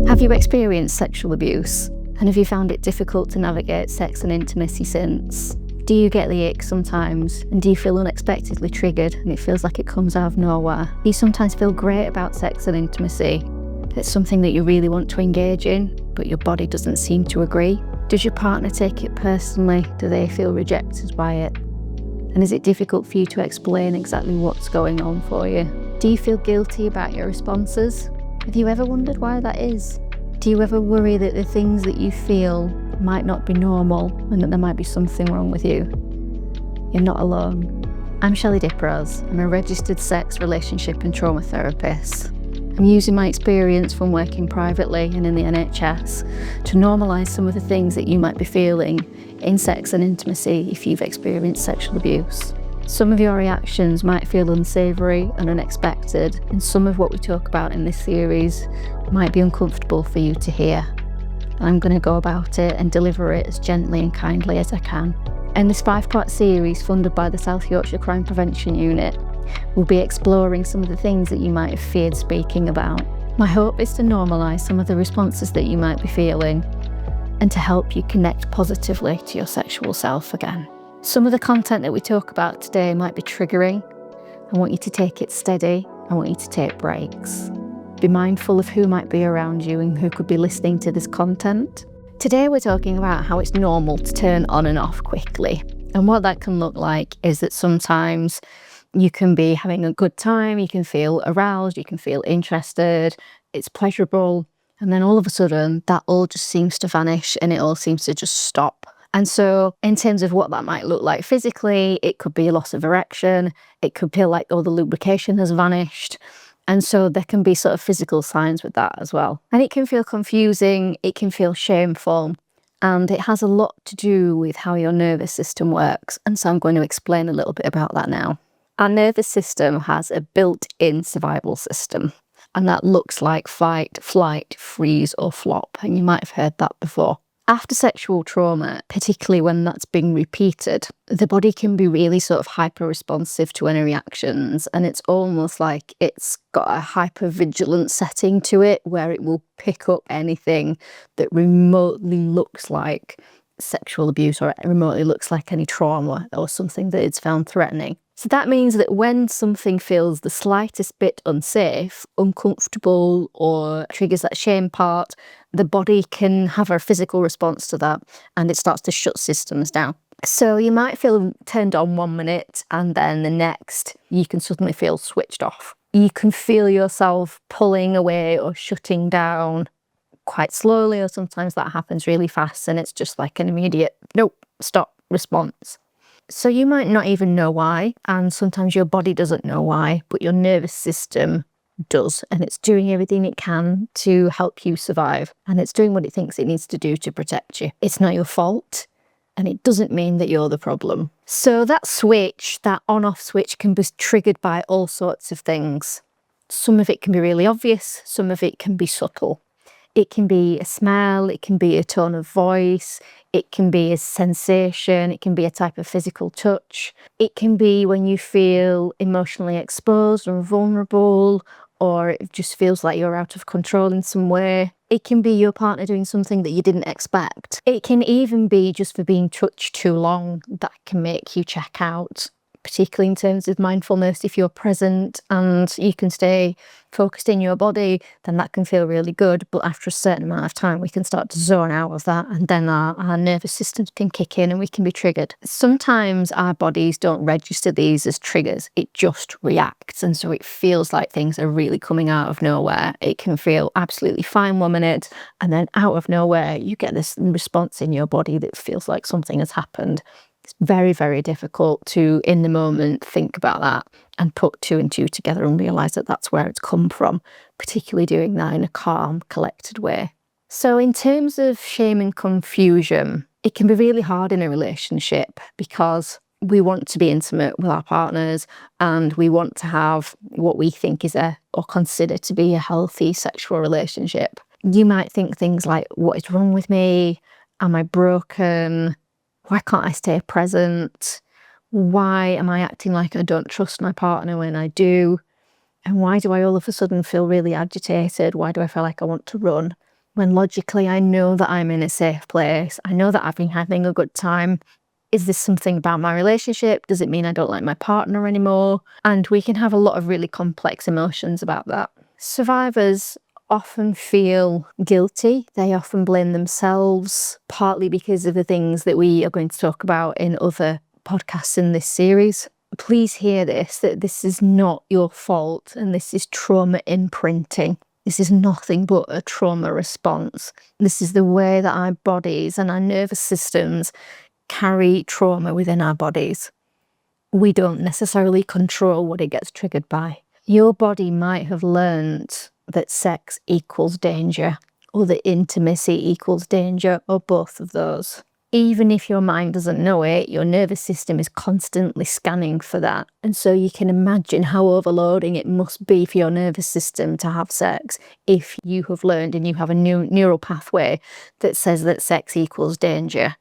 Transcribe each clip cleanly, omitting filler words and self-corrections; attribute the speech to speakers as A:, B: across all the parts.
A: Have you experienced sexual abuse? And have you found it difficult to navigate sex and intimacy since? Do you get the ick sometimes? And do you feel unexpectedly triggered and it feels like it comes out of nowhere? Do you sometimes feel great about sex and intimacy? It's something that you really want to engage in, but your body doesn't seem to agree? Does your partner take it personally? Do they feel rejected by it? And is it difficult for you to explain exactly what's going on for you? Do you feel guilty about your responses? Have you ever wondered why that is? Do you ever worry that the things that you feel might not be normal and that there might be something wrong with you? You're not alone. I'm Shelly. I'm a registered sex, relationship and trauma therapist. I'm using my experience from working privately and in the NHS to normalise some of the things that you might be feeling in sex and intimacy if you've experienced sexual abuse. Some of your reactions might feel unsavoury and unexpected, and some of what we talk about in this series might be uncomfortable for you to hear. I'm going to go about it and deliver it as gently and kindly as I can. In this 5-part series funded by the South Yorkshire Crime Prevention Unit, we'll be exploring some of the things that you might have feared speaking about. My hope is to normalise some of the responses that you might be feeling and to help you connect positively to your sexual self again. Some of the content that we talk about today might be triggering. I want you to take it steady. I want you to take breaks. Be mindful of who might be around you and who could be listening to this content. Today we're talking about how it's normal to turn on and off quickly. And what that can look like is that sometimes you can be having a good time, you can feel aroused, you can feel interested, it's pleasurable, and then all of a sudden that all just seems to vanish and it all seems to just stop. And so in terms of what that might look like physically, it could be a loss of erection, it could feel like all the lubrication has vanished. And so there can be sort of physical signs with that as well. And it can feel confusing, it can feel shameful, and it has a lot to do with how your nervous system works. And so I'm going to explain a little bit about that now. Our nervous system has a built-in survival system, and that looks like fight, flight, freeze, or flop. And you might have heard that before. After sexual trauma, particularly when that's being repeated, the body can be really sort of hyper-responsive to any reactions, and it's almost like it's got a hyper-vigilant setting to it where it will pick up anything that remotely looks like sexual abuse or remotely looks like any trauma or something that it's found threatening. So that means that when something feels the slightest bit unsafe, uncomfortable, or triggers that shame part, the body can have a physical response to that and it starts to shut systems down. So you might feel turned on 1 minute and then the next you can suddenly feel switched off. You can feel yourself pulling away or shutting down quite slowly, or sometimes that happens really fast and it's just like an immediate nope, stop response. So you might not even know why, and sometimes your body doesn't know why, but your nervous system does, and it's doing everything it can to help you survive, and it's doing what it thinks it needs to do to protect you. It's not your fault, and it doesn't mean that you're the problem. So that switch, that on-off switch, can be triggered by all sorts of things. Some of it can be really obvious, some of it can be subtle. It can be a smell, it can be a tone of voice, it can be a sensation, it can be a type of physical touch. It can be when you feel emotionally exposed or vulnerable, or it just feels like you're out of control in some way. It can be your partner doing something that you didn't expect. It can even be just for being touched too long that can make you check out. Particularly in terms of mindfulness, if you're present and you can stay focused in your body, then that can feel really good. But after a certain amount of time, we can start to zone out of that, and then our nervous system can kick in and we can be triggered. Sometimes our bodies don't register these as triggers, it just reacts. And so it feels like things are really coming out of nowhere. It can feel absolutely fine 1 minute, and then out of nowhere, you get this response in your body that feels like something has happened. It's very, very difficult to, in the moment, think about that and put 2 and 2 together and realise that that's where it's come from, particularly doing that in a calm, collected way. So in terms of shame and confusion, it can be really hard in a relationship because we want to be intimate with our partners and we want to have what we think is or consider to be a healthy sexual relationship. You might think things like, what is wrong with me? Am I broken? Why can't I stay present? Why am I acting like I don't trust my partner when I do? And why do I all of a sudden feel really agitated? Why do I feel like I want to run? when logically I know that I'm in a safe place, I know that I've been having a good time. Is this something about my relationship? Does it mean I don't like my partner anymore? And we can have a lot of really complex emotions about that. Survivors often feel guilty. They often blame themselves, partly because of the things that we are going to talk about in other podcasts in this series. Please hear this, that this is not your fault, and this is trauma imprinting. This is nothing but a trauma response. This is the way that our bodies and our nervous systems carry trauma within our bodies. We don't necessarily control what it gets triggered by. Your body might have learned that sex equals danger, or that intimacy equals danger, or both of those. Even if your mind doesn't know it, your nervous system is constantly scanning for that. And so you can imagine how overloading it must be for your nervous system to have sex if you have learned and you have a new neural pathway that says that sex equals danger.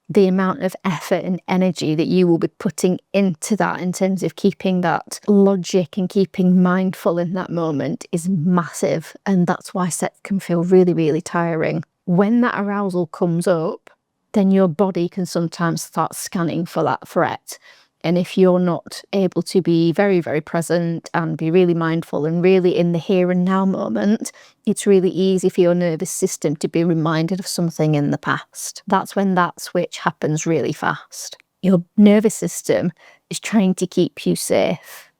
A: The amount of effort and energy that you will be putting into that in terms of keeping that logic and keeping mindful in that moment is massive. And that's why sex can feel really, really tiring. When that arousal comes up, then your body can sometimes start scanning for that threat. And if you're not able to be very, very present and be really mindful and really in the here and now moment, it's really easy for your nervous system to be reminded of something in the past. That's when that switch happens really fast. Your nervous system is trying to keep you safe.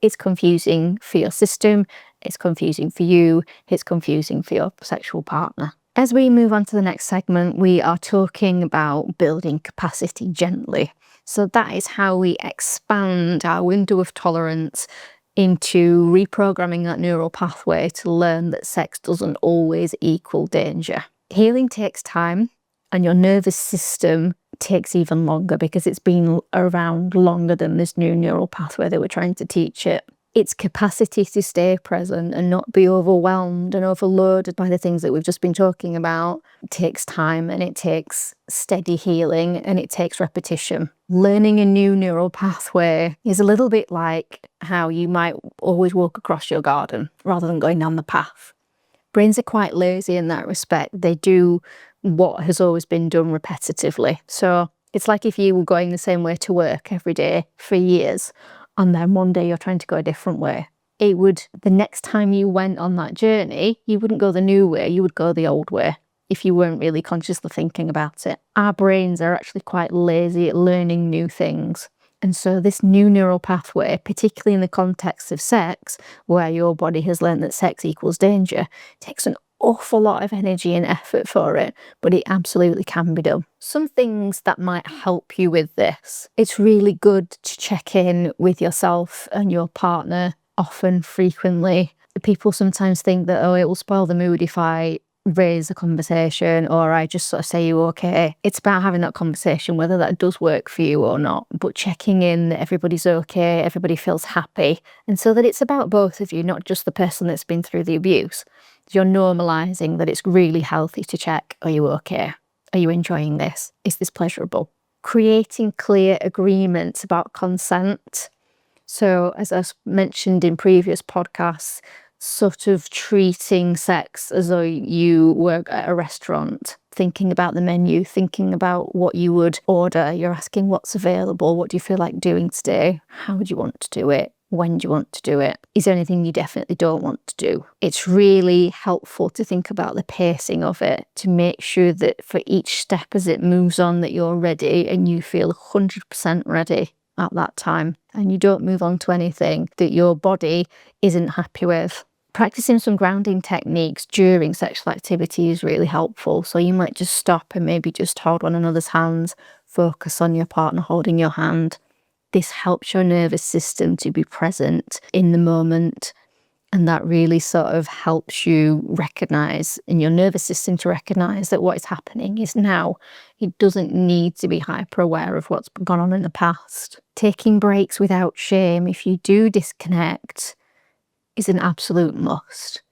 A: It's confusing for your system, it's confusing for you, it's confusing for your sexual partner. As we move on to the next segment, we are talking about building capacity gently. So that is how we expand our window of tolerance into reprogramming that neural pathway to learn that sex doesn't always equal danger. Healing takes time, and your nervous system takes even longer because it's been around longer than this new neural pathway that we're trying to teach it. Its capacity to stay present and not be overwhelmed and overloaded by the things that we've just been talking about takes time, and it takes steady healing, and it takes repetition. Learning a new neural pathway is a little bit like how you might always walk across your garden rather than going down the path. Brains are quite lazy in that respect. They do what has always been done repetitively. So it's like if you were going the same way to work every day for years, and then one day you're trying to go a different way. The next time you went on that journey, you wouldn't go the new way, you would go the old way if you weren't really consciously thinking about it. Our brains are actually quite lazy at learning new things. And so this new neural pathway, particularly in the context of sex, where your body has learned that sex equals danger, takes an awful lot of energy and effort for it, but it absolutely can be done. Some things that might help you with this. It's really good to check in with yourself and your partner often, frequently. People sometimes think that, oh, it will spoil the mood if I raise a conversation or I just sort of say, you okay? It's about having that conversation, whether that does work for you or not, but checking in that everybody's okay, everybody feels happy, and so that it's about both of you, not just the person that's been through the abuse. You're normalising that it's really healthy to check, are you okay? Are you enjoying this? Is this pleasurable? Creating clear agreements about consent. So as I mentioned in previous podcasts, sort of treating sex as though you were at a restaurant, thinking about the menu, thinking about what you would order. You're asking what's available, what do you feel like doing today? How would you want to do it? When do you want to do it? Is there anything you definitely don't want to do? It's really helpful to think about the pacing of it, to make sure that for each step as it moves on that you're ready and you feel 100% ready at that time, and you don't move on to anything that your body isn't happy with. Practicing some grounding techniques during sexual activity is really helpful. So you might just stop and maybe just hold one another's hands, focus on your partner holding your hand. This helps your nervous system to be present in the moment, and that really sort of helps you recognise, in your nervous system to recognise that what is happening is now. It doesn't need to be hyper aware of what's gone on in the past. Taking breaks without shame if you do disconnect is an absolute must.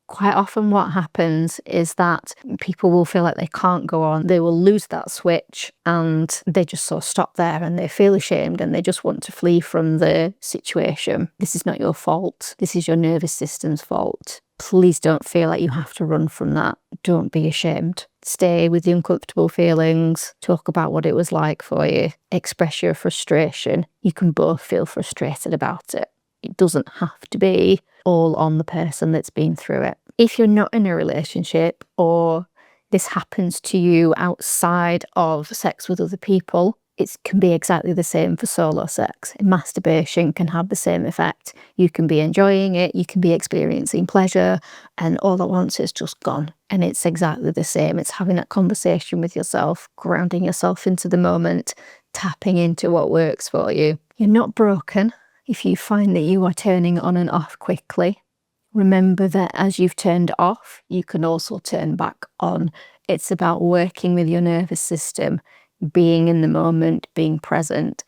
A: Quite often what happens is that people will feel like they can't go on, they will lose that switch, and they just sort of stop there and they feel ashamed and they just want to flee from the situation. This is not your fault. This is your nervous system's fault. Please don't feel like you have to run from that. Don't be ashamed. Stay with the uncomfortable feelings. Talk about what it was like for you. Express your frustration. You can both feel frustrated about it. It doesn't have to be all on the person that's been through it. If you're not in a relationship, or this happens to you outside of sex with other people, it can be exactly the same for solo sex. Masturbation can have the same effect. You can be enjoying it, you can be experiencing pleasure, and all at once it's just gone. And it's exactly the same. It's having that conversation with yourself, grounding yourself into the moment, tapping into what works for you. You're not broken if you find that you are turning on and off quickly. Remember that as you've turned off, you can also turn back on. It's about working with your nervous system, being in the moment, being present.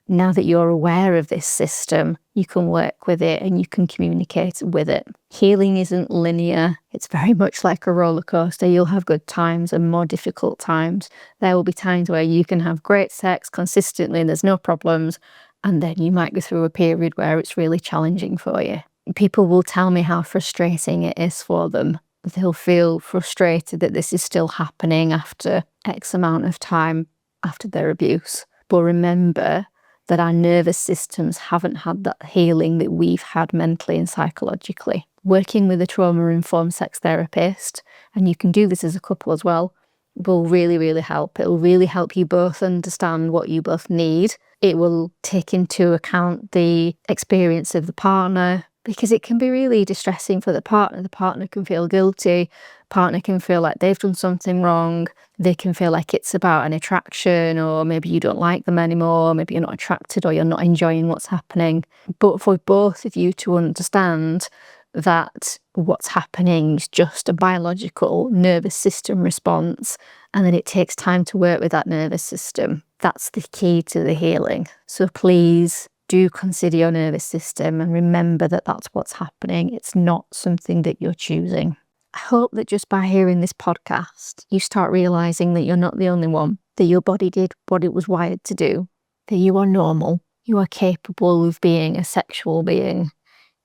A: Now that you're aware of this system, you can work with it and you can communicate with it. Healing isn't linear. It's very much like a roller coaster. You'll have good times and more difficult times. There will be times where you can have great sex consistently and there's no problems. And then you might go through a period where it's really challenging for you. People will tell me how frustrating it is for them. They'll feel frustrated that this is still happening after X amount of time after their abuse. But remember that our nervous systems haven't had that healing that we've had mentally and psychologically. Working with a trauma-informed sex therapist, and you can do this as a couple as well, will really, really help. It will really help you both understand what you both need. It will take into account the experience of the partner, because it can be really distressing for the partner. The partner can feel guilty. Partner can feel like they've done something wrong. They can feel like it's about an attraction, or maybe you don't like them anymore. Maybe you're not attracted, or you're not enjoying what's happening. But for both of you to understand that what's happening is just a biological nervous system response, and that it takes time to work with that nervous system. That's the key to the healing. So please do consider your nervous system and remember that that's what's happening. It's not something that you're choosing. I hope that just by hearing this podcast, you start realising that you're not the only one, that your body did what it was wired to do, that you are normal, you are capable of being a sexual being,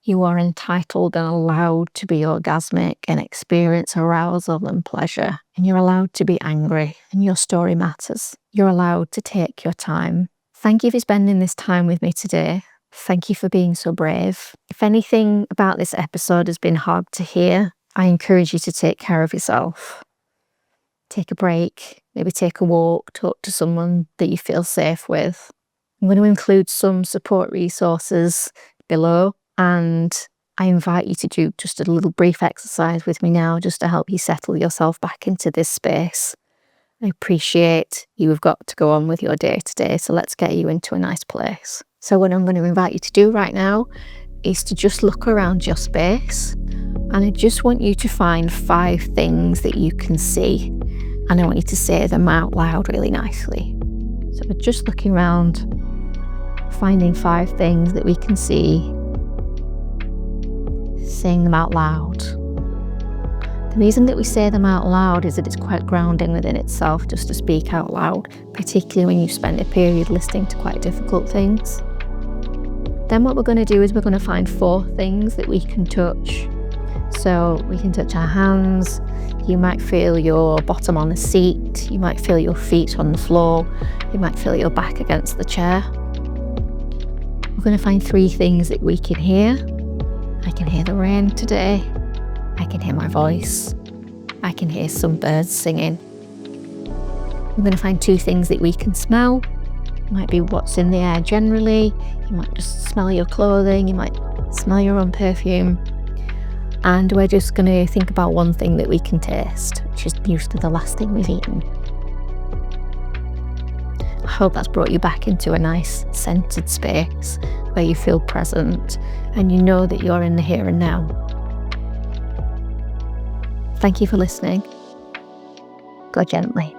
A: you are entitled and allowed to be orgasmic and experience arousal and pleasure, and you're allowed to be angry, and your story matters. You're allowed to take your time. Thank you for spending this time with me today. Thank you for being so brave. If anything about this episode has been hard to hear, I encourage you to take care of yourself. Take a break, maybe take a walk, talk to someone that you feel safe with. I'm going to include some support resources below, and I invite you to do just a little brief exercise with me now, just to help you settle yourself back into this space. I appreciate you have got to go on with your day today, so let's get you into a nice place. So what I'm going to invite you to do right now is to just look around your space, and I just want you to find 5 things that you can see, and I want you to say them out loud really nicely. So we're just looking around, finding 5 things that we can see, saying them out loud. The reason that we say them out loud is that it's quite grounding within itself just to speak out loud, particularly when you spend a period listening to quite difficult things. Then what we're going to do is we're going to find 4 things that we can touch. So we can touch our hands, you might feel your bottom on the seat, you might feel your feet on the floor, you might feel your back against the chair. We're going to find 3 things that we can hear. I can hear the rain today. I can hear my voice. I can hear some birds singing. I'm going to find 2 things that we can smell. It might be what's in the air generally. You might just smell your clothing. You might smell your own perfume. And we're just going to think about 1 thing that we can taste, which is usually the last thing we've eaten. I hope that's brought you back into a nice centered space where you feel present and you know that you're in the here and now. Thank you for listening. Go gently.